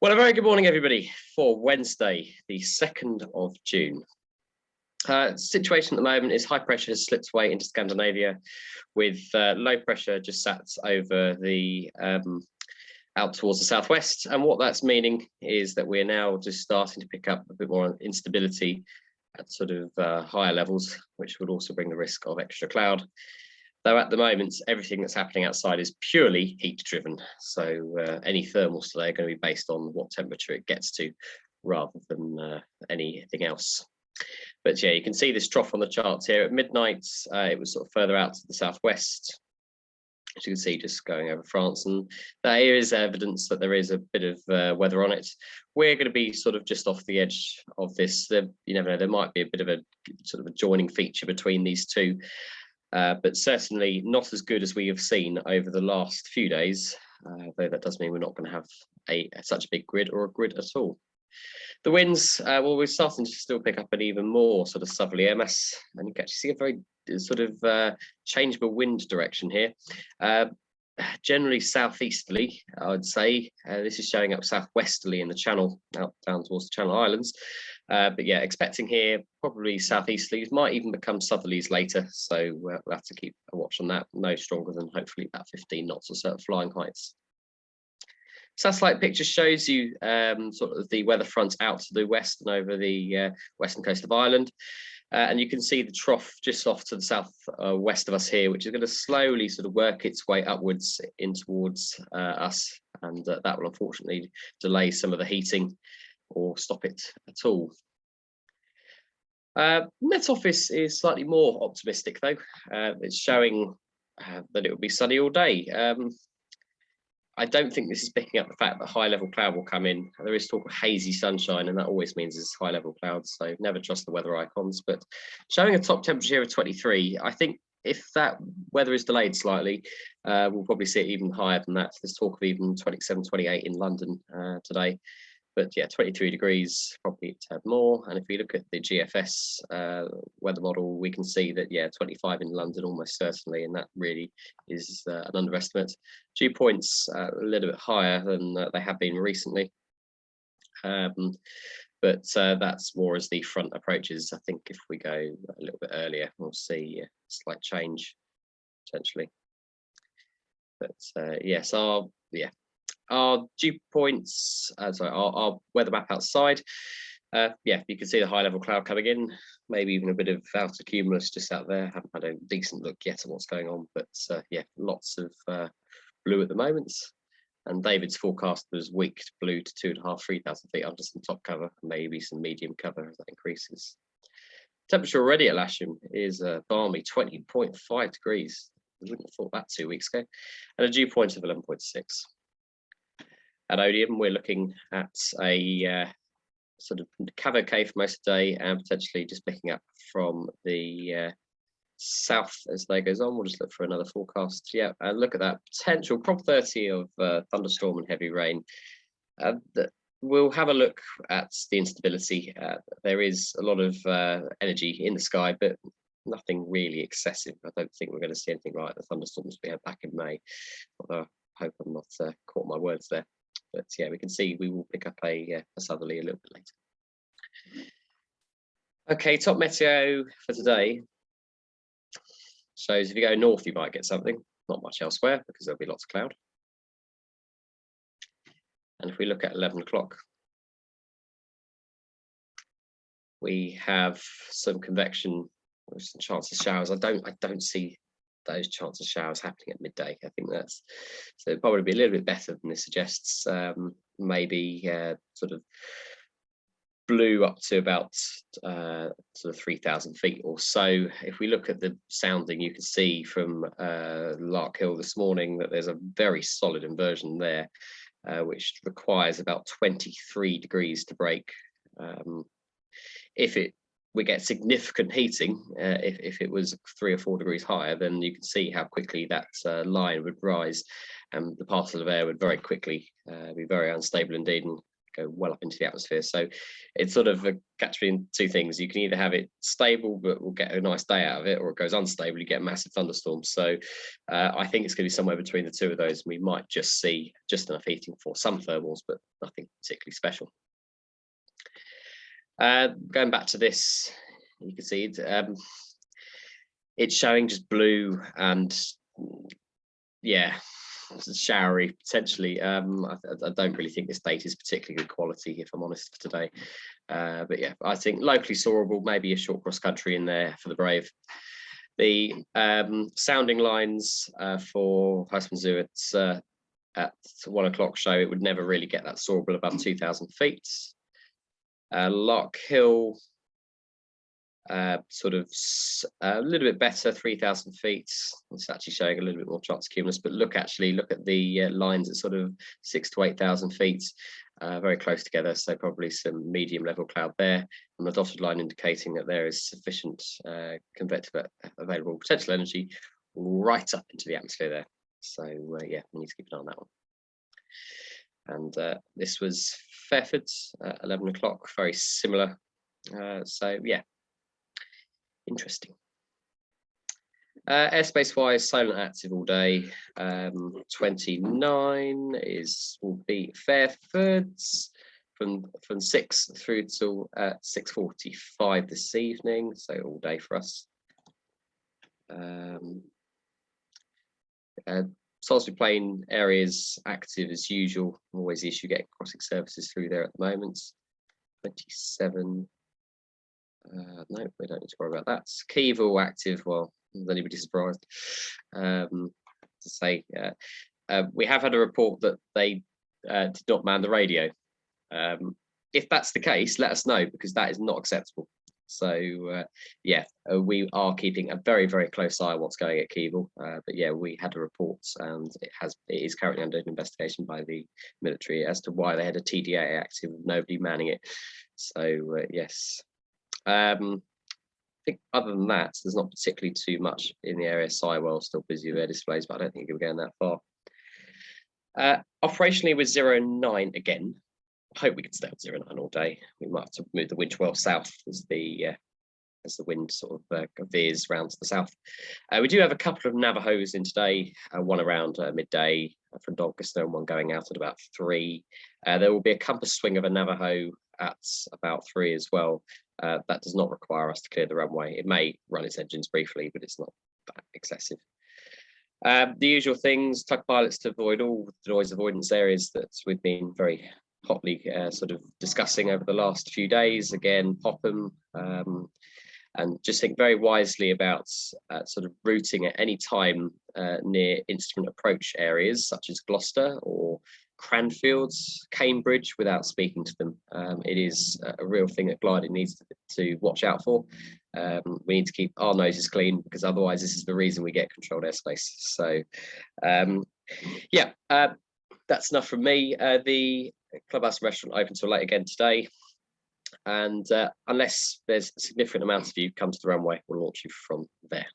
Well, a very good morning, everybody, for Wednesday, the 2nd of June. Situation at the moment is high pressure has slipped away into Scandinavia, with low pressure just sat over the out towards the southwest. And what that's meaning is that we're now just starting to pick up a bit more instability at sort of higher levels, which would also bring the risk of extra cloud. Though at the moment, everything that's happening outside is purely heat driven. So any thermals today are going to be based on what temperature it gets to rather than anything else. But yeah, you can see this trough on the charts here. At midnight, it was sort of further out to the southwest, as you can see, just going over France. And there is evidence that there is a bit of weather on it. We're going to be sort of just off the edge of this. You never know, there might be a bit of a sort of a joining feature between these two. But certainly not as good as we have seen over the last few days, though that does mean we're not going to have such a big grid or a grid at all. The winds, well, we're starting to still pick up an even more sort of southerly air mass, and you can actually see a very sort of changeable wind direction here. Generally southeasterly, I would say. This is showing up southwesterly in the channel, out down towards the Channel Islands. But yeah, expecting here probably southeasterlies, might even become southerlies later. So we'll have to keep a watch on that. No stronger than hopefully about 15 knots or certain flying heights. Satellite picture shows you sort of the weather front out to the west and over the western coast of Ireland. And you can see the trough just off to the south west of us here, which is going to slowly sort of work its way upwards in towards us. And that will unfortunately delay some of the heating or stop it at all. Met Office is slightly more optimistic though. It's showing that it will be sunny all day. I don't think this is picking up the fact that high level cloud will come in. There is talk of hazy sunshine, and that always means it's high level clouds, so never trust the weather icons. But showing a top temperature here of 23, I think if that weather is delayed slightly, we'll probably see it even higher than that. There's talk of even 27, 28 in London today. But yeah, 23 degrees, probably a tad more. And if we look at the GFS weather model, we can see that, yeah, 25 in London almost certainly, and that really is an underestimate. Dew points a little bit higher than they have been recently. But that's more as the front approaches. I think if we go a little bit earlier, we'll see a slight change potentially. But yes, our dew points, our weather map outside. Yeah, you can see the high level cloud coming in, maybe even a bit of outer cumulus just out there. Haven't had a decent look yet at what's going on, but yeah, lots of blue at the moment. And David's forecast was weak blue to 2,500, 3,000 feet under some top cover, maybe some medium cover as that increases. Temperature already at Lasham is a balmy 20.5 degrees. I wouldn't have thought that 2 weeks ago. And a dew point of 11.6. At Odium, we're looking at a sort of cavalcade for most of the day, and potentially just picking up from the south as the day goes on. We'll just look for another forecast. Yeah, and look at that potential prop 30 of thunderstorm and heavy rain. We'll have a look at the instability. There is a lot of energy in the sky, but nothing really excessive. I don't think we're going to see anything like the thunderstorms we had back in May, although I hope I'm not caught my words there. But yeah, we can see we will pick up a southerly a little bit later. Okay, top meteo for today shows if you go north, you might get something. Not much elsewhere because there'll be lots of cloud. And if we look at 11 o'clock, we have some convection with some chance of showers. I don't see those chances of showers happening at midday. I think that's so probably be a little bit better than this suggests. Maybe sort of blue up to about sort of 3,000 feet or so. If we look at the sounding, you can see from Lark Hill this morning that there's a very solid inversion there, which requires about 23 degrees to break. If we get significant heating, if it was 3 or 4 degrees higher, then you can see how quickly that line would rise, and the parcel of air would very quickly be very unstable indeed and go well up into the atmosphere. So it's sort of a catch between two things. You can either have it stable, but we'll get a nice day out of it, or it goes unstable, you get massive thunderstorms. So I think it's going to be somewhere between the two of those. We might just see just enough heating for some thermals, but nothing particularly special. Going back to this, you can see it's showing just blue and yeah, showery potentially. I don't really think this data is particularly good quality, if I'm honest, for today. But yeah, I think locally soarable, maybe a short cross country in there for the brave. The sounding lines for Husband Zoo at 1 o'clock show it would never really get that soarable above 2,000 feet. Lark Hill, sort of a little bit better, 3,000 feet. It's actually showing a little bit more chance of cumulus, but look at the lines at sort of 6,000 to 8,000 feet, very close together. So probably some medium level cloud there, and the dotted line indicating that there is sufficient convective available potential energy right up into the atmosphere there. So yeah, we need to keep an eye on that one. And this was Fairford at 11 o'clock, very similar. So yeah, interesting. Airspace wise, silent active all day. 29 will be Fairfords from 6 through till 6:45 this evening, so all day for us. Salisbury Plain areas active as usual. Always the issue getting crossing services through there at the moment. 27. No, we don't need to worry about that. Keevil active. Well, is anybody surprised? To say, we have had a report that they did not man the radio. If that's the case, let us know, because that is not acceptable. So yeah, we are keeping a very, very close eye on what's going at Keevil. But yeah, we had a report, and it is currently under investigation by the military as to why they had a TDA active, nobody manning it. So yes. I think other than that, there's not particularly too much in the area. Sywell still busy with air displays, but I don't think we're going that far. Operationally with 09 again. I hope we can stay with 09 all day. We might have to move the wind well south as the wind sort of veers round to the south. We do have a couple of Navajos in today, one around midday from Doncaster and one going out at about 3. There will be a compass swing of a Navajo at about 3 as well. That does not require us to clear the runway. It may run its engines briefly, but it's not that excessive. The usual things, tug pilots to avoid all the noise avoidance areas that we've been very hotly sort of discussing over the last few days. Again, pop them, and just think very wisely about sort of routing at any time near instrument approach areas such as Gloucester or Cranfields, Cambridge, without speaking to them. It is a real thing that gliding needs to watch out for. We need to keep our noses clean, because otherwise this is the reason we get controlled airspace. So yeah, that's enough from me. The clubhouse and restaurant open till late again today, and unless there's a significant amount of you come to the runway, we'll launch you from there.